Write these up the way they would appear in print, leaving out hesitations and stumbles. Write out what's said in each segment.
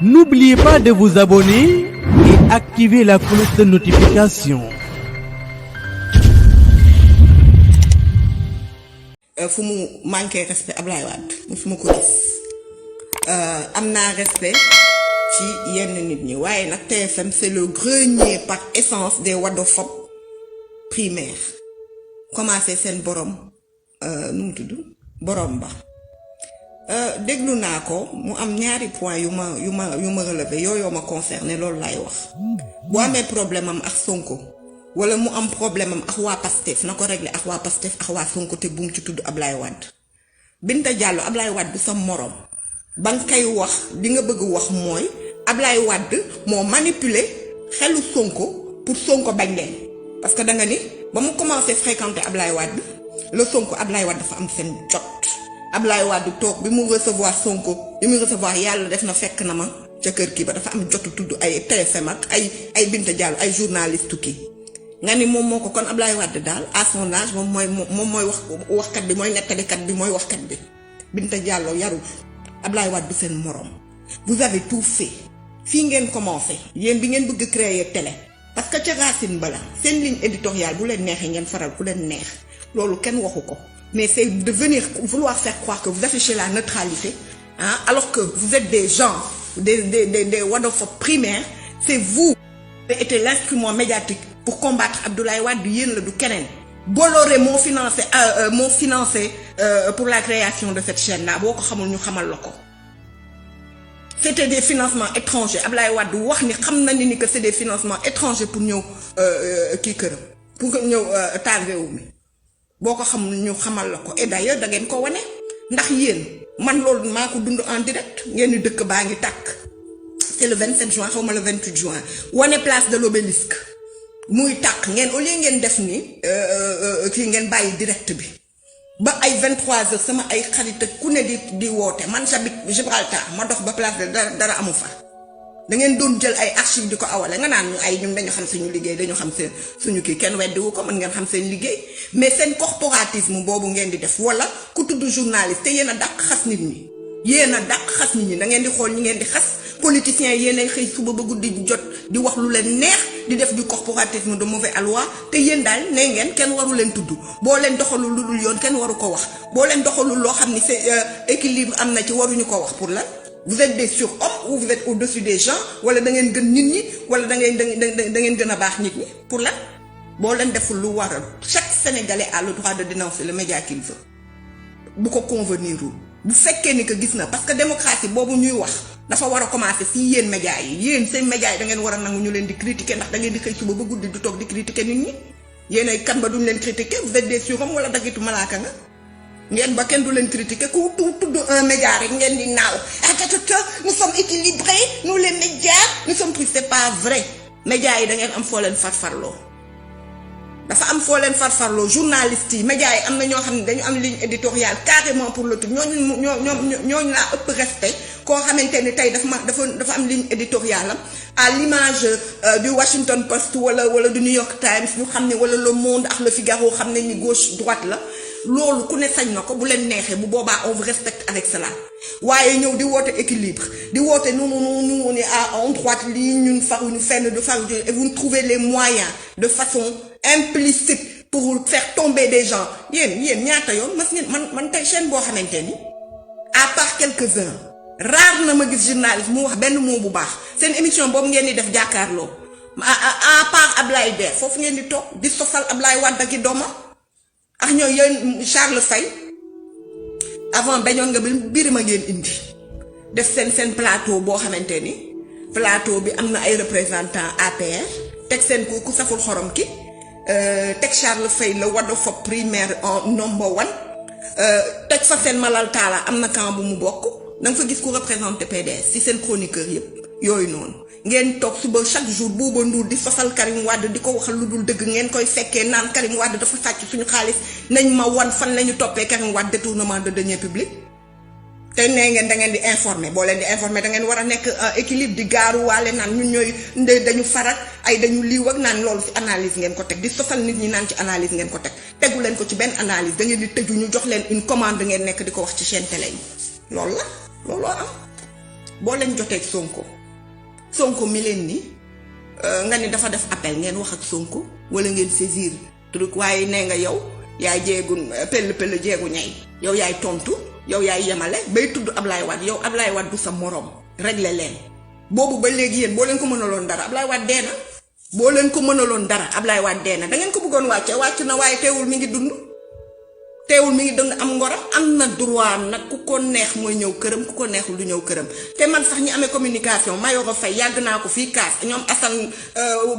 N'oubliez pas de vous abonner et activer la cloche de notification. fu mu manqué respect Ablaye Wade musuma ko gis am naa respect ci yenn nit ñi waaye nag TFM c'est le grenier par essence des wadophobes primaires commencé seen borom nu mu tudd borom ba déglu naa ko mu am ñaari point yu ma relevé yooyu ma concerné loolu laay wax bu amee problème am ak Sonko wala mu am problème am ak waa Pastef na ko régler ak waa Pastef ak waa Sonko te bu mu ci tudd Ablaye Wade Binta Diallo Ablaye Wade du sa morom ba nga koy wax li nga bëgg wax mooy Ablaye Wade moo manipuler xelu Sonko pour Sonko bañ leen parce que da nga ni ba mu commencé fréquenter Ablaye Wade le Sonko Ablaye Wade dafa am seen jot Ablaye Wade toog bi mu recevoir Sonko bi mu recevoir yàlla def na fekk na ma ca kër kii ba dafa am jotu tudd ay TFM ak ay Binta Diallo ay journaliste kii nga ni moom moo ko kon Ablaye Wade daal à son âge moom mooy waxkat bi mooy nettalikat bi mooy waxkat bi Binta Diallo yarul Ablaye Wade du seen morom vous avez tout fait fii ngeen commencé yéen bi ngeen bëgg créer télé parce que ca Racine Bala seen ligne éditoriale bu leen neexee ngeen faral ku leen neex loolu kenn waxu ko mais c'est de venir vouloir faire croire que vous affichez la neutralité hein, alors que vous êtes des gens des wadophobes primaires. C'est vous qui avez été l'instrument médiatique pour combattre Abdoulaye Wade yéen la du keneen Bolloré moo financé pour la création de cette chaîne là boo ko xamul ñu xamal la ko c'était des financements étrangers Abdoulaye Wade wax ni xam na ni que c'est des financements étrangers pour ñëw kii këram pour ñëw taal réew mi boo ko xamul ñu xamal la ko et d'ailleurs da ngeen ko wane ndax yéen man loolu maa ko dund en direct ngeen ni dëkk baa ngi tàkk c'est le 27 juin xaw ma le 28 juin wane place de l'obélisque muy tàkk ngeen au lieu ngeen def ni kii ngeen bàyyi direct bi ba ay 23h sama ay xarit ku ne di woote man j'habite Gibraltar ma dox ba place de dara amu fa da ngeen doon jël ay archives di ko awale nga naan ñu ay ñun dañu xam suñu liggéey dañu xam seen suñu kii kenn weddiwu ko mën ngeen xam seen liggéey mais seen corporatisme boobu ngeen di def wala ku tudd journaliste te yéen a dàq xas nit ñi yéen a dàq xas nit ñi da ngeen di xool ñi ngeen di xas politiciens yéen ay xëy suba ba guddi jot di wax lu leen neex di def du corporatisme de mauvais aloi te yéen daal ne ngeen kenn waru leen tudd boo leen doxalul lu dul yoon kenn waru ko wax boo leen doxalul loo xam ni c'est équilibre am na ci waruñu ko wax pour lan vous êtes des surhommes ou vous êtes au-dessus des gens wala da ngeen gën nit ñi wala da ngeen gën a baax nit ñi pour lan boo leen deful lu waral chaque Sénégalais a le droit de dénoncer le média qu'il veut bu ko convenirul bu fekkee ni que gis na parce que démocratie boobu ñuy wax dafa war a commencer si yéen médias yi yéen seen médias yi da ngeen war a nangu ñu leen di critiquer ndax da ngeen di xëy suba ba guddi du toog di critiquer nit ñi yéen ay kan ba duñ leen critiquer vous êtes des surhommes wala dagitu malaaka nga ngeen ba kenn du leen critiquer ku tudd un média rek ngeen di naaw nous sommes équilibrés nous les médias nous sommes plus c'est pas vrai médias yi da ngeen am foo leen farfarloo dafa am foo leen farfarloo journalistes yi médias yi am na ñoo xam ne dañu am ligne éditoriale carrément pour le tout ñooñu laa ëpp respect koo xamante ni tey dafa am ligne éditoriale am à l'image du Washington Post wala du New York Times ñu xam ne wala Le Monde ak Le Figaro xam ne ni gauche droite la loolu ku ne sañ na ko bu leen neexee bu boobaa on vous respecte avec cela waaye ñëw di woote équilibre di woote nous on est en droite ligne ñun faruñu fenn de faru et vous trouvez les moyens de façon implicite pour faire tomber des gens yéen ñaata yoon mas ngeen man tey chaîne boo xamante ni à part quelques-uns rare na ma gis journaliste mu wax benn mot bu baax seen émission boobu ngeen di def jàkkaarloo à part Ablaye Der foofu ngeen di toog di sosal Ablaye Wade ak i doomam ak ñoo yéen Charles Faye avant bañoon nga Birima ngeen indi def seen plateau boo xamante ni plateau bi am na ay représentants APR teg seen ku saful xorom ki teg Charles Faye la wadophobe primaire en number 1 teg fa seen Malal Talla am na camp bu mu bokk da nga fa gis ku représenté PDS ci seen chroniqueur yëpp yooyu noonu ngeen toog suba chaque jour Bouba Ndour di sosal Karim Wade di ko waxal lu dul dëgg ngeen koy fekkee naan Karim Wade dafa sàcc suñu xaalis nañ ma wan fan lañu toppee Karim Wade détournement de deniers publics te nee ngeen da ngeen di informer boo leen di informer da ngeen war a nekk équilibre di gaaruwaale naan ñun ñooy dañu farak ay dañu liiw ak naan loolu ci analyse ngeen ko teg di sosal nit ñi naan ci analyse ngeen ko teg tegu leen ko ci benn analyse da ngeen di tëju ñu jox leen une commande ngeen nekk di ko wax ci chaîne télé yi loolu la looloo am boo leen jotee ak Sonko mi leen ni nga ni dafa def appel ngeen wax ak Sonko wala ngeen saisir truc waaye nee nga yow yaay jeegu pell jeegu ñay yow yaay tontu yow yaay yemale bay tudd Ablaye Wade yow Ablaye Wade du sa morom réglé leen boobu ba léegi yéen boo leen ko mënaloon dara Ablaye Wade dee na boo leen ko mënaloon dara Ablaye Wade dee na da ngeen ko bëggoon wàcc na waaye teewul mi ngi dund am ngoram am na droit nag ku ko neex mooy ñëw këram ku ko neexul du ñëw këram te man sax ñi amee communication Mayoro Faye yàgg naa ko fii kaas ñoom Assane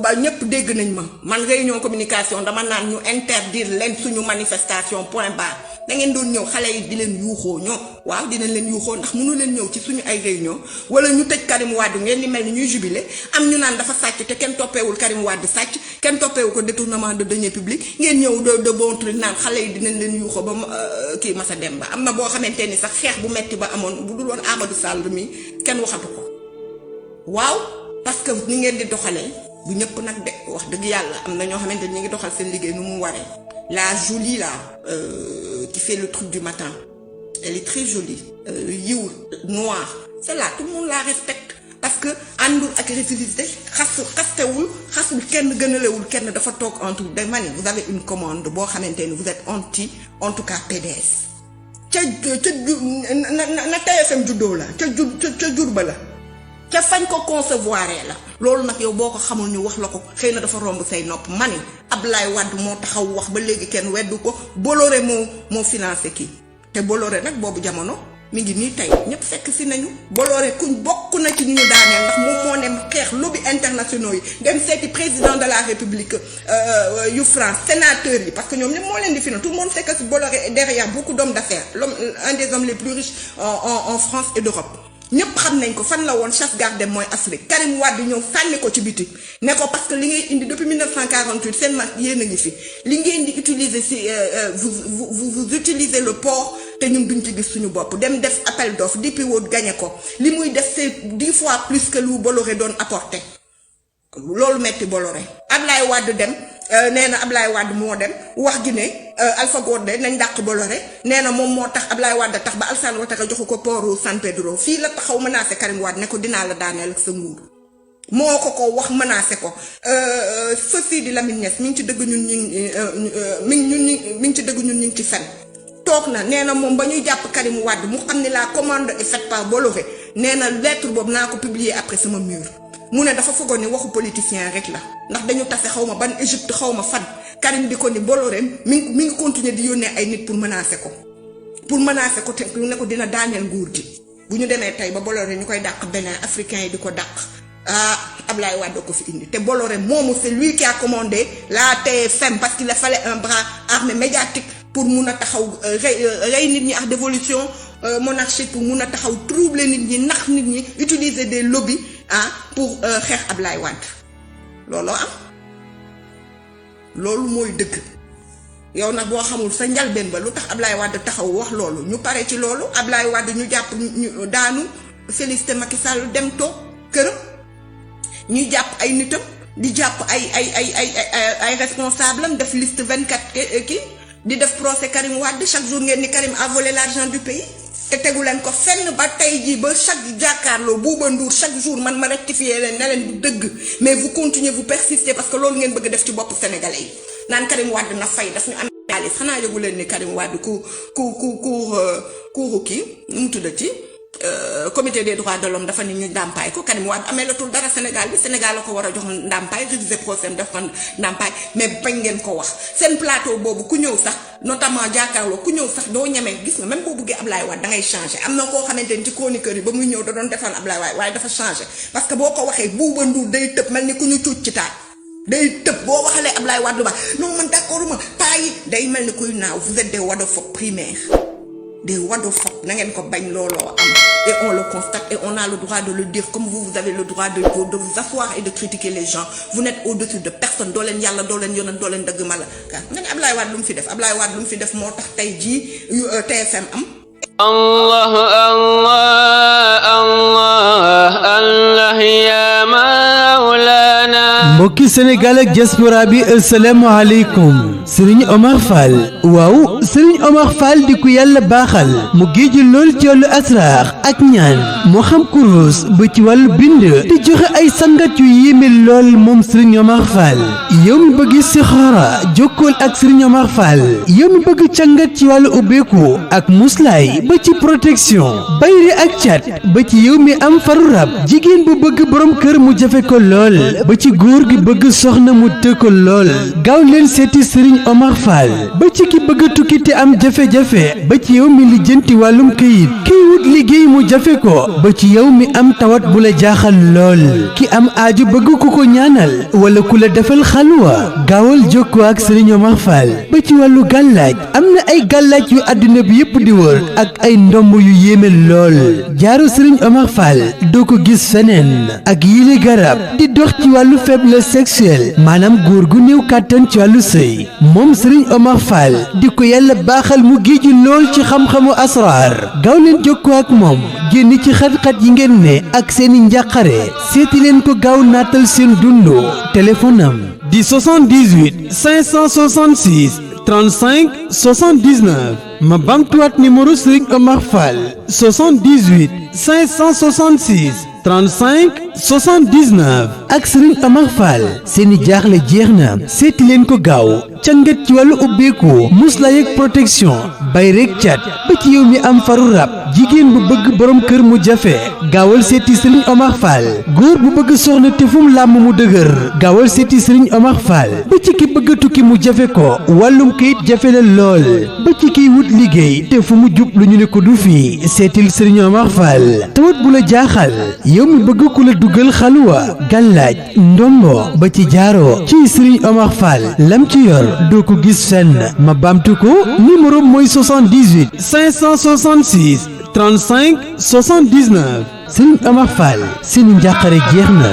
ba ñëpp dégg nañ ma man réunion communication dama naan ñu interdire leen suñu manifestation point barre da ngeen doon ñëw xale yi di leen yuuxoo ñoom waaw dinañ leen yuuxoo ndax mënu leen ñëw ci suñu ay réunion wala ñu tëj Karim Wade ngeen di mel ni ñuy jubilé am ñu naan dafa sàcc te kenn toppeewul Karim Wade sàcc kenn toppeewu ko détournement de deniers publics ngeen ñëw de bon truc naan xale yi dinañ leen yuuxoo ba kii Massa Demba am na boo xamante ni sax xeex bu metti ba amoon bu dul woon Amadou Sall mi kenn waxatu ko waaw parce que ni ngeen di doxalee bu ñëpp nag de wax dëgg yàlla am na ñoo xamante ni ñu ngi doxal seen liggéey nu mu waree la jolie là qui fait le truc du matin elle est très jolie yiw noir c'est là tout le monde la respecte parce que àndul ak récivisité xasul kenn gënalewul kenn dafa toog en tout day mani vous avez une commande boo xamante ni vous êtes anti en tout cas PDS na TFM juddoo la ca jur ba la ca fañ ko concevoir la loolu nag yow boo ko xamul ñu wax la ko xëy na dafa romb say nopp mani Ablaye Wade moo taxaw wax ba léegi kenn weddu ko Bolloré moo financé kii te Bolloré nag boobu jamono mi ngi nii tey ñëpp fekk si nañu Bolloré kuñ bokk na ci ñu daaneel ndax moom moo ne xeex lobby internationaux yi dem seeti président de la République yu France sénateur yi parce que ñoom ñëpp moo leen di financé tout le monde sait que Bolloré est derrière beaucoup d'hommes d'affaires un des hommes les plus riches en France et d'Europe ñëpp xam nañ ko fan la woon chasse gardée mooy Afrique Karim Wade ñëw sànni ko ci biti ne ko parce que li ngay indi depuis 1948 seen mag yéen a ngi fi li ngeen di utiliser si vous utilisez le port te ñun duñ ci gis suñu bopp dem def appel d'offre DP World gagné ko li muy def c'est 10 fois plus que lu Bolloré doon apporté loolu metti Bolloré Ablaye Wade dem nee na Ablaye Wade moo dem wax gi ne Alpha Condé nañ dàq Bolloré nee na moom moo tax Ablaye Wade tax ba Alassane Ouattara joxu ko pooru San Pedro fii la taxaw menacé Karim Wade ne ko dinaa la daaneel ak sa nguur moo ko wax menacé ko ceci di Lamine Niass mi ngi ci dëgg ñun mi ngi ci dëgg ñun ñu ngi ci fen toog na nee na moom ba ñuy jàpp Karim Wade mu xam ne la commande est faite par Bolloré nee na lettre boobu naa ko publier après sama mur mu ne dafa foogoon ni waxu politicien rek la ndax dañu tase xaw ma ban Égypte xaw ma fan Karim di ko ni Bolloré mi ngi continuer di yónnee ay nit pour menacer ko te ne ko dina daaneel nguur gi bu ñu demee tey ba Bolloré ñu koy dàq Bénin africain yi di ko dàq Ablaye Wade ko fi indi te Bolloré moomu c'est lui qui a commandé la TFM parce qu'il a fallu un bras armé médiatique pour mun a taxaw rey nit ñi ak dévolution monarchique pour mun a taxaw troubler nit ñi nax nit ñi utiliser des lobbies pour xeex Ablaye Wade looloo am loolu mooy dëgg yow nag boo xamul sa njalbeen ba lu tax Ablaye Wade taxaw wax loolu ñu pare ci loolu Ablaye Wade ñu jàpp ñu daanu félicité Macky Sall dem toog këram ñuy jàpp ay nitam di jàpp ay responsable am def liste 24 kii di def procès Karim Wade chaque jour ngeen ni Karim a volé l'argent du pays te tegu leen ko fenn ba tey jii ba chaque jàkkaarloo Bouba Ndour chaque jour man ma rectifier leen ne leen du dëgg mais vous continuez vous persistez parce que loolu ngeen bëgg def ci bopp sénégalais yi naan Karim Wade na fay daf ñu am xaalis xanaa yëgu leen ni Karim Wade kuuru kii nu mu tuddati comité des droits de l'homme dafa ni ñu ndàmpaay ko Karim Wade amee la tul dara Sénégal bi Sénégal la ko war a jox ndàmpaay réviser procès def ko ndàmpaay mais bañ ngeen ko wax seen plateau boobu ku ñëw sax notamment jàkkaarloo ku ñëw sax doo ñemee gis nga même boo bëggee Ablaye Wade da ngay changer am na koo xamante ni ci chroniqueur yi ba muy ñëw da doon defal Ablaye Wade waaye dafa changer parce que boo ko waxee Bouba Ndour day tëb mel ni ku ñu cuuc ci taat day tëb boo waxalee Ablaye Wade lu baax non man d'accord ma paa yi day mel ni kuy naaw vous êtes des wadophobes primaires des wadophobes na ngeen ko bañ looloo am et on le constate et on a le droit de le dire comme vous avez le droit de vous asseoir et de critiquer les gens vous n'êtes au-dessus de personne doo leen yàlla doo leen yonent doo leen dëgg ma la nga ne Ablaye Wade lu mu fi def Ablaye Wade lu mu fi def moo tax tey jii TFM am الله الله الله الله يا مولانا mbokki Sénégal ak diaspora bi assalaamu aleykum Serigne Omar Fall waaw Serigne Omar Fall di ku yàlla baaxal mu géeju lool ci wàllu asraar ak ñaan moo xam kurus ba ci wàllu bind di joxe ay sangat yu yéeme lool moom Serigne Omar Fall yow mi bëgg istixaara jokkool ak Serigne Omar Fall yow mi bëgg càngat ci wàllu ubbeeku ak muslaay ba ci protection bayri ak cat ba ci yow mi am faru rab jigéen bu bëgg borom kër mu jafe ko lool ba ci góor gi bëgg soxna mu të ko lool gaaw leen seeti Serigne Omar Fall ba ci ki bëgg tukki te am jafe-jafe ba ci yow mi lijjanti wàllum këyit kiy wut liggéey mu jafe ko ba ci yow mi am tawat bu la jaaxal lool ki am aaju bëgg ku ko ñaanal wala ku la defal xalwa gaawal jokkoo ak Serigne Omar Fall ba ci wàllu gàllaaj am na ay gàllaaj yu àdduna bi yépp di wër ak ay ndomb yu yéeme lool jaaru Serigne Omar Fall doo ko gis feneen ak yile garab di dox ci wàllu faiblesse sexuelle maanaam góor gu néew kàttan ci wàllu sëy moom Serigne Omar Fall di ko yàlla baaxal mu géeju lool ci xam-xamu asraar gaaw leen jokkoo ak moom génn ci xat-xat yi ngeen ne ak seeni njàqare seeti leen ko gaaw naatal seen dundu téléphone am di 78 566 35 79 ma bamtuwaat numéro Serigne Omar Fall 78 566 35 79 ak Serigne Omar Fall seeni jaaxle jeex na seeti leen ko gaaw cangat ci wàllu ubbeeku muslaay ak protection bay rek cat ba ci yow mi am faru rab jigéen bu bëgg borom kër mu jafe gaawal seeti Serigne Omar Fall góor bu bëgg soxna te fu mu làmm mu dëgër gaawal seeti Serigne Omar Fall ba ci ki bëgg tukki mu jafe ko wàllum kayit jafe la lool ba ci kiy wut liggéey te fu mu jub lu ñu ne ko du fii seetil Serigne Omar Fall tawat bu la jaaxal yow mi bëgg ku la dugal xaluwa gàllaaj ndombo ba ci jaaro ci Serigne Omar Fall lam ci yor doo ko gis fenn ma baamtu ko numéro mooy 78 566 35 79 Serigne Omar Fall seeni njàqare jeex na